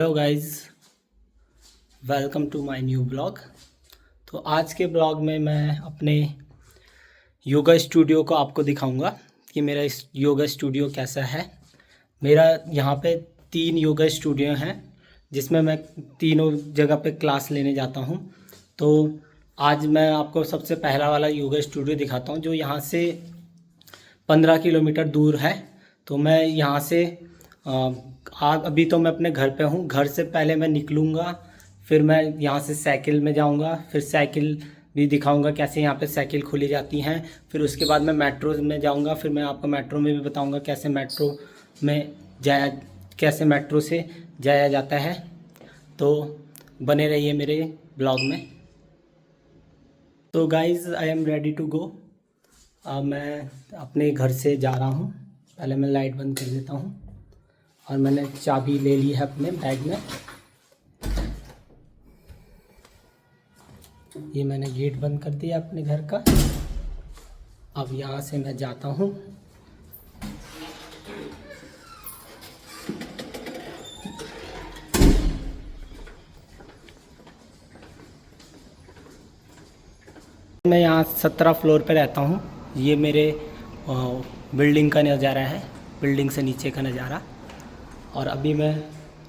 Hello guys, welcome to my new blog. तो आज के ब्लॉग में मैं अपने योगा स्टूडियो को आपको दिखाऊंगा कि मेरा इस योगा स्टूडियो कैसा है। मेरा यहाँ पे 3 योगा स्टूडियो हैं जिसमें मैं तीनों जगह पे क्लास लेने जाता हूँ। तो आज मैं आपको सबसे पहला वाला योगा स्टूडियो दिखाता हूँ जो यहाँ से 15 किलोमीटर दूर है। तो मैं यहाँ से अभी तो मैं अपने घर पे हूँ। घर से पहले मैं निकलूँगा, फिर मैं यहाँ से साइकिल में जाऊँगा, फिर साइकिल भी दिखाऊँगा कैसे यहाँ पे साइकिल खोली जाती हैं। फिर उसके बाद मैं मेट्रो में जाऊँगा, फिर मैं आपको मेट्रो में भी बताऊँगा कैसे मेट्रो से जाया जाता है। तो बने रहिए मेरे ब्लॉग में। तो guys, I am ready to go. मैं अपने घर से जा रहा हूँ। पहले मैं लाइट बंद कर देता हूँ और मैंने चाबी ले ली है अपने बैग में। ये मैंने गेट बंद कर दिया अपने घर का। अब यहाँ से मैं जाता हूँ। मैं यहाँ 17 फ्लोर पे रहता हूँ। ये मेरे बिल्डिंग का नज़ारा है, बिल्डिंग से नीचे का नज़ारा। और अभी मैं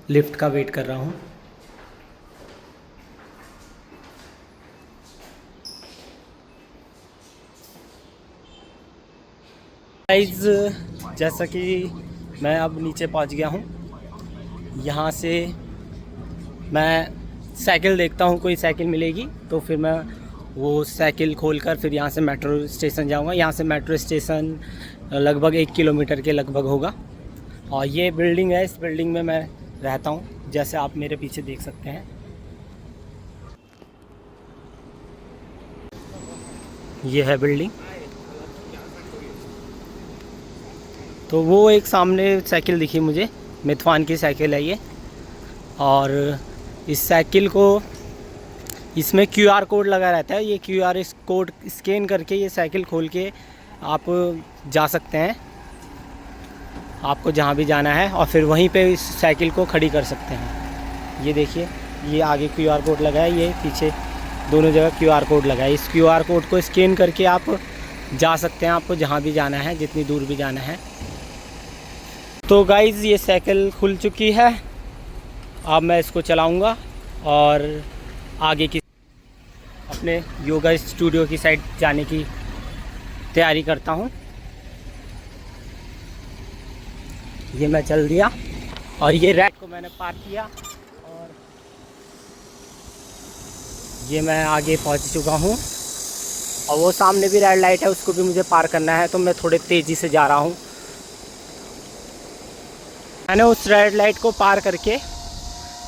लिफ्ट का वेट कर रहा हूँ। गाइस, जैसा कि मैं अब नीचे पहुँच गया हूँ। यहाँ से मैं साइकिल देखता हूँ, कोई साइकिल मिलेगी तो फिर मैं वो साइकिल खोलकर फिर यहाँ से मेट्रो स्टेशन जाऊँगा। यहाँ से मेट्रो स्टेशन लगभग 1 किलोमीटर के लगभग होगा। और ये बिल्डिंग है, इस बिल्डिंग में मैं रहता हूँ, जैसे आप मेरे पीछे देख सकते हैं। ये है बिल्डिंग। तो वो एक सामने साइकिल दिखी मुझे, मिथवान की साइकिल है ये। और इस साइकिल को, इसमें QR कोड लगा रहता है। ये QR कोड स्कैन करके ये साइकिल खोल के आप जा सकते हैं, आपको जहाँ भी जाना है, और फिर वहीं पे इस साइकिल को खड़ी कर सकते हैं। ये देखिए, ये आगे QR कोड लगा है, ये पीछे दोनों जगह QR कोड लगा है। इस QR कोड को स्कैन करके आप जा सकते हैं, आपको जहाँ भी जाना है, जितनी दूर भी जाना है। तो गाइज़, ये साइकिल खुल चुकी है। अब मैं इसको चलाऊँगा और आगे की अपने योगा स्टूडियो की साइड जाने की तैयारी करता हूँ। ये मैं चल दिया और ये रैक को मैंने पार किया और ये मैं आगे पहुँच चुका हूँ। और वो सामने भी रेड लाइट है, उसको भी मुझे पार करना है, तो मैं थोड़े तेज़ी से जा रहा हूँ। मैंने उस रेड लाइट को पार करके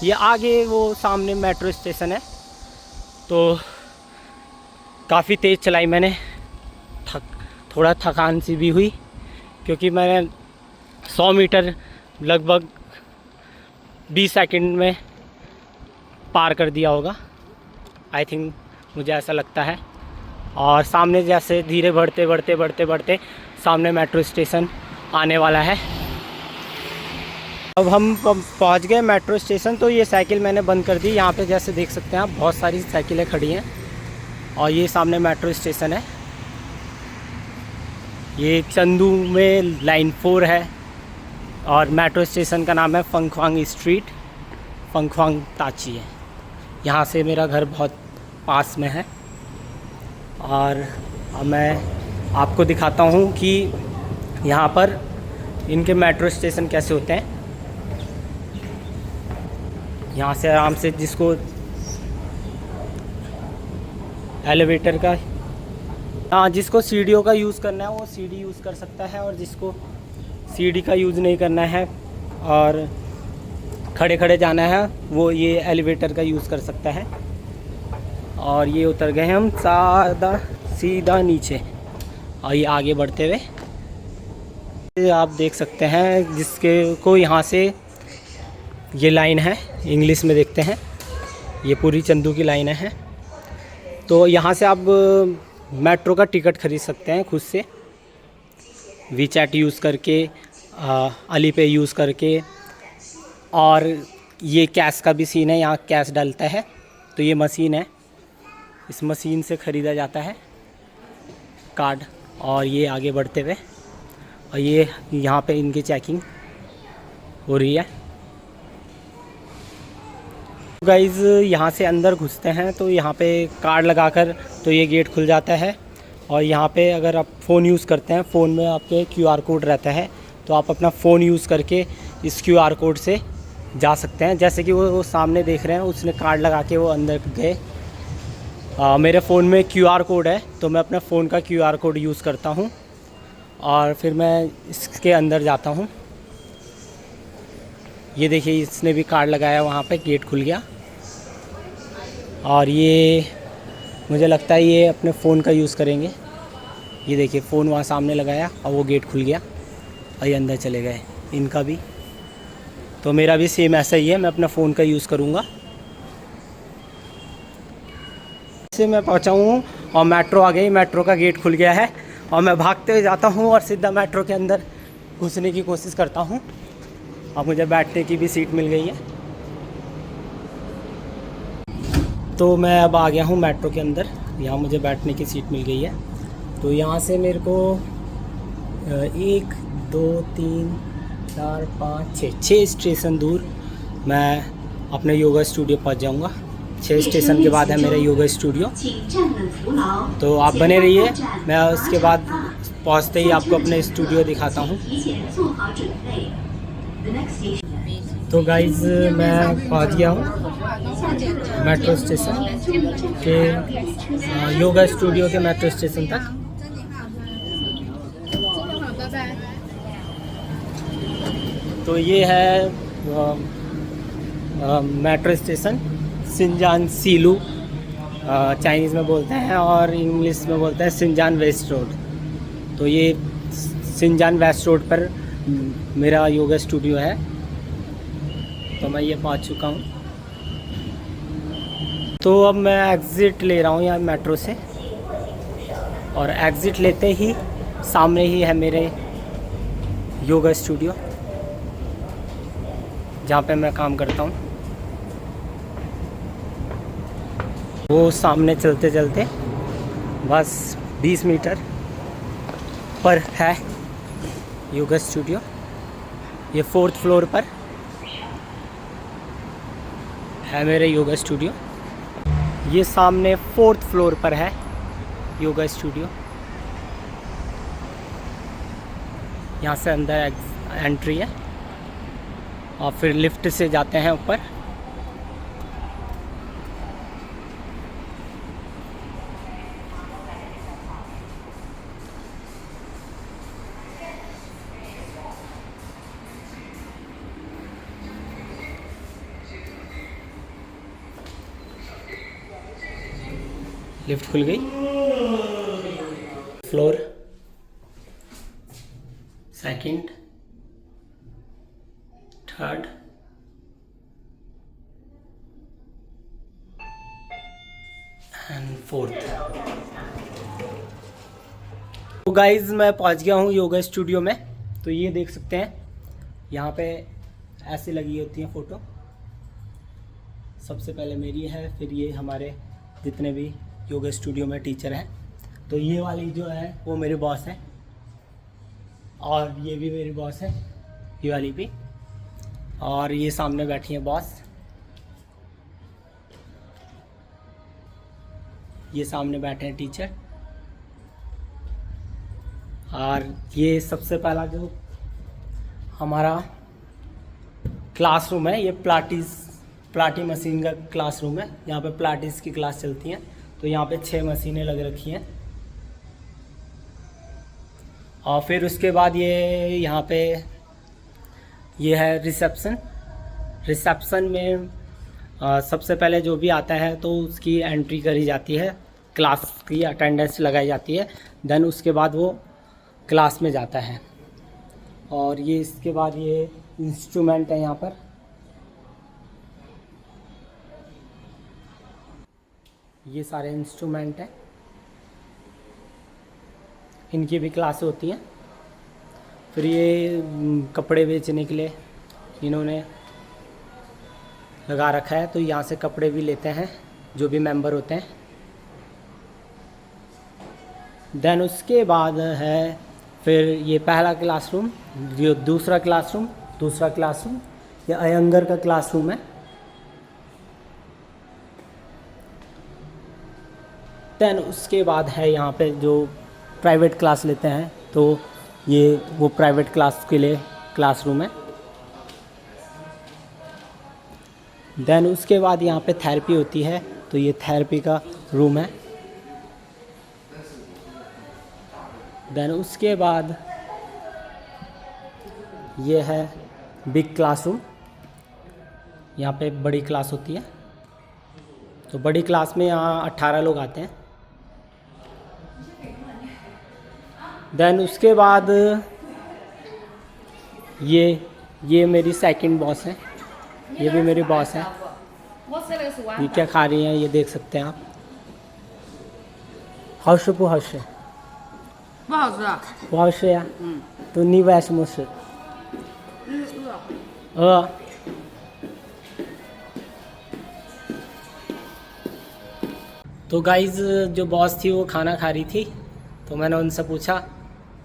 ये आगे वो सामने मेट्रो स्टेशन है। तो काफ़ी तेज़ चलाई मैंने, थोड़ा थकान सी भी हुई, क्योंकि मैंने 100 मीटर लगभग 20 सेकंड में पार कर दिया होगा, आई थिंक, मुझे ऐसा लगता है। और सामने जैसे धीरे बढ़ते सामने मेट्रो स्टेशन आने वाला है। अब हम पहुंच गए मेट्रो स्टेशन। तो ये साइकिल मैंने बंद कर दी। यहाँ पे जैसे देख सकते हैं आप, बहुत सारी साइकिलें खड़ी हैं और ये सामने मेट्रो स्टेशन है। ये चंदू में लाइन 4 है और मेट्रो स्टेशन का नाम है फंगख्वांग स्ट्रीट, फंगख्वांग ताची है। यहाँ से मेरा घर बहुत पास में है। और अब मैं आपको दिखाता हूँ कि यहाँ पर इनके मेट्रो स्टेशन कैसे होते हैं। यहाँ से आराम से, जिसको एलिवेटर का, जिसको सीढ़ियों का यूज़ करना है वो सीढ़ी यूज़ कर सकता है, और जिसको सीढ़ी का यूज़ नहीं करना है और खड़े खड़े जाना है वो ये एलिवेटर का यूज़ कर सकता है। और ये उतर गए हम सीधा नीचे, और ये आगे बढ़ते हुए आप देख सकते हैं, जिसके को यहाँ से ये लाइन है, इंग्लिश में देखते हैं, ये पूरी चंदू की लाइन है। तो यहाँ से आप मेट्रो का टिकट खरीद सकते हैं खुद से, WeChat यूज़ करके, अली पे यूज़ करके। और ये कैश का भी सीन है, यहाँ कैश डलता है। तो ये मशीन है, इस मशीन से ख़रीदा जाता है कार्ड। और ये आगे बढ़ते हुए, और ये यहाँ पे इनकी चेकिंग हो रही है। गाइज़ यहाँ से अंदर घुसते हैं तो यहाँ पे कार्ड लगाकर तो ये गेट खुल जाता है। और यहाँ पे अगर आप फ़ोन यूज़ करते हैं, फ़ोन में आपके QR कोड रहता है, तो आप अपना फ़ोन यूज़ करके इस QR कोड से जा सकते हैं। जैसे कि वो सामने देख रहे हैं, उसने कार्ड लगा के वो अंदर गए। मेरे फ़ोन में QR कोड है, तो मैं अपने फ़ोन का QR कोड यूज़ करता हूँ और फिर मैं इसके अंदर जाता हूँ। ये देखिए, इसने भी कार्ड लगाया, वहाँ पे गेट खुल गया। और ये मुझे लगता है ये अपने फ़ोन का यूज़ करेंगे। ये देखिए, फ़ोन वहाँ सामने लगाया और वो गेट खुल गया और ये अंदर चले गए, इनका भी। तो मेरा भी सेम ऐसा ही है, मैं अपना फ़ोन का यूज़ करूँगा। से मैं पहुँचा हूँ और मेट्रो आ गई, मेट्रो का गेट खुल गया है और मैं भागते हुए जाता हूँ और सीधा मेट्रो के अंदर घुसने की कोशिश करता हूँ। अब मुझे बैठने की भी सीट मिल गई है, तो मैं अब आ गया हूँ मेट्रो के अंदर। यहाँ मुझे बैठने की सीट मिल गई है। तो यहाँ से मेरे को 1 2 3 4 5 6 स्टेशन दूर मैं अपने योगा स्टूडियो पहुँच जाऊँगा। 6 स्टेशन के बाद है मेरा योगा स्टूडियो। तो आप बने रहिए, मैं उसके बाद पहुँचते ही आपको अपने स्टूडियो दिखाता हूँ। तो गाइज़ मैं पहुँच गया हूँ मेट्रो स्टेशन के, योगा स्टूडियो के मेट्रो स्टेशन तक। तो ये है मेट्रो स्टेशन, सिंजान सीलू चाइनीज़ में बोलते हैं और इंग्लिश में बोलते हैं सिंजान वेस्ट रोड। तो ये सिंजान वेस्ट रोड पर मेरा योगा स्टूडियो है। तो मैं ये पहुंच चुका हूँ। तो अब मैं एग्ज़िट ले रहा हूँ यहाँ मेट्रो से, और एग्ज़िट लेते ही सामने ही है मेरे योगा स्टूडियो जहाँ पे मैं काम करता हूँ। वो सामने चलते चलते बस 20 मीटर पर है योगा स्टूडियो। ये 4th फ्लोर पर है मेरे योगा स्टूडियो। ये सामने 4th फ्लोर पर है योगा स्टूडियो। यहाँ से अंदर एंट्री है और फिर लिफ्ट से जाते हैं ऊपर। लिफ्ट खुल गई। Floor 2nd 3rd and 4th। तो गाइज़ मैं पहुंच गया हूं योगा स्टूडियो में। तो ये देख सकते हैं, यहाँ पे ऐसे लगी होती हैं फ़ोटो। सबसे पहले मेरी है, फिर ये हमारे जितने भी योगा स्टूडियो में टीचर हैं। तो ये वाली जो है वो मेरे बॉस है, और ये भी मेरी बॉस है, ये वाली भी। और ये सामने बैठी है बॉस, ये सामने बैठे हैं टीचर। और ये सबसे पहला जो हमारा क्लासरूम है, ये प्लाटी मशीन का क्लासरूम है। यहाँ पे प्लाटीज की क्लास चलती हैं। तो यहाँ पे 6 मशीनें लग रखी हैं। और फिर उसके बाद ये यहाँ पे ये है रिसेप्शन। रिसेप्शन में सबसे पहले जो भी आता है तो उसकी एंट्री करी जाती है, क्लास की अटेंडेंस लगाई जाती है। देन उसके बाद वो क्लास में जाता है। और ये इसके बाद ये इंस्ट्रूमेंट है, यहाँ पर ये सारे इंस्ट्रूमेंट हैं, इनकी भी क्लासें होती हैं। फिर ये कपड़े बेचने के लिए इन्होंने लगा रखा है, तो यहाँ से कपड़े भी लेते हैं जो भी मेंबर होते हैं। देन उसके बाद है फिर ये पहला क्लासरूम, जो दूसरा क्लासरूम ये अयंगर का क्लासरूम है। देन उसके बाद है यहाँ पे जो प्राइवेट क्लास लेते हैं, तो ये वो प्राइवेट क्लास के लिए क्लासरूम है। देन उसके बाद यहाँ पे थेरेपी होती है, तो ये थेरेपी का रूम है। देन उसके बाद ये है बिग क्लासरूम, यहाँ पे बड़ी क्लास होती है, तो बड़ी क्लास में यहाँ 18 लोग आते हैं। देन उसके बाद ये मेरी सेकंड बॉस है, ये भी मेरी बॉस है। ये क्या खा रही हैं ये देख सकते हैं आप। हौश不好吃不好吃啊。不好吃呀तो नहीं वैसे मुझसे तो गाइज़ जो बॉस थी वो खाना खा रही थी, तो मैंने उनसे पूछा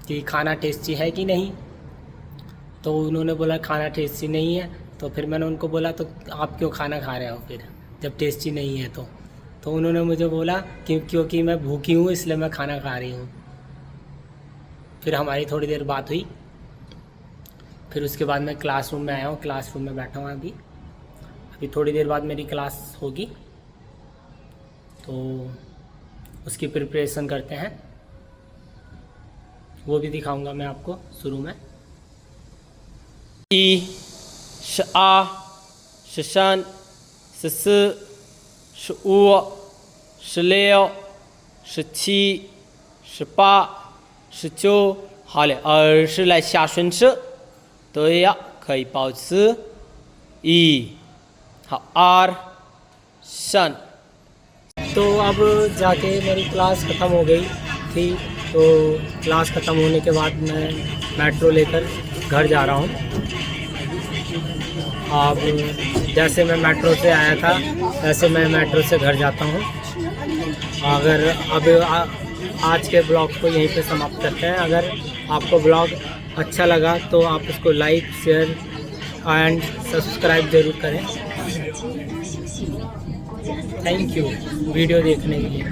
कि खाना टेस्टी है कि नहीं, तो उन्होंने बोला खाना टेस्टी नहीं है। तो फिर मैंने उनको बोला तो आप क्यों खाना खा रहे हो फिर जब टेस्टी नहीं है तो उन्होंने मुझे बोला कि क्योंकि मैं भूखी हूँ इसलिए मैं खाना खा रही हूँ। फिर हमारी थोड़ी देर बात हुई, फिर उसके बाद मैं क्लासरूम में आया हूँ, क्लासरूम में बैठा हूँ अभी थोड़ी देर बाद मेरी क्लास होगी, तो उसकी प्रिपरेशन करते हैं, वो भी दिखाऊंगा मैं आपको शुरू में। ई श आ श शन श स श उ श六श七श八श九好嘞，20来下顺式，对呀，可以保持一好23。तो अब जाके मेरी क्लास ख़त्म हो गई थी, तो क्लास ख़त्म होने के बाद मैं मेट्रो लेकर घर जा रहा हूँ। अब जैसे मैं मेट्रो से आया था वैसे मैं मेट्रो से घर जाता हूँ। अगर अब आज के ब्लॉग को यहीं पे समाप्त करते हैं। अगर आपको ब्लॉग अच्छा लगा तो आप उसको लाइक शेयर एंड सब्सक्राइब ज़रूर करें। थैंक यू वीडियो देखने के लिए।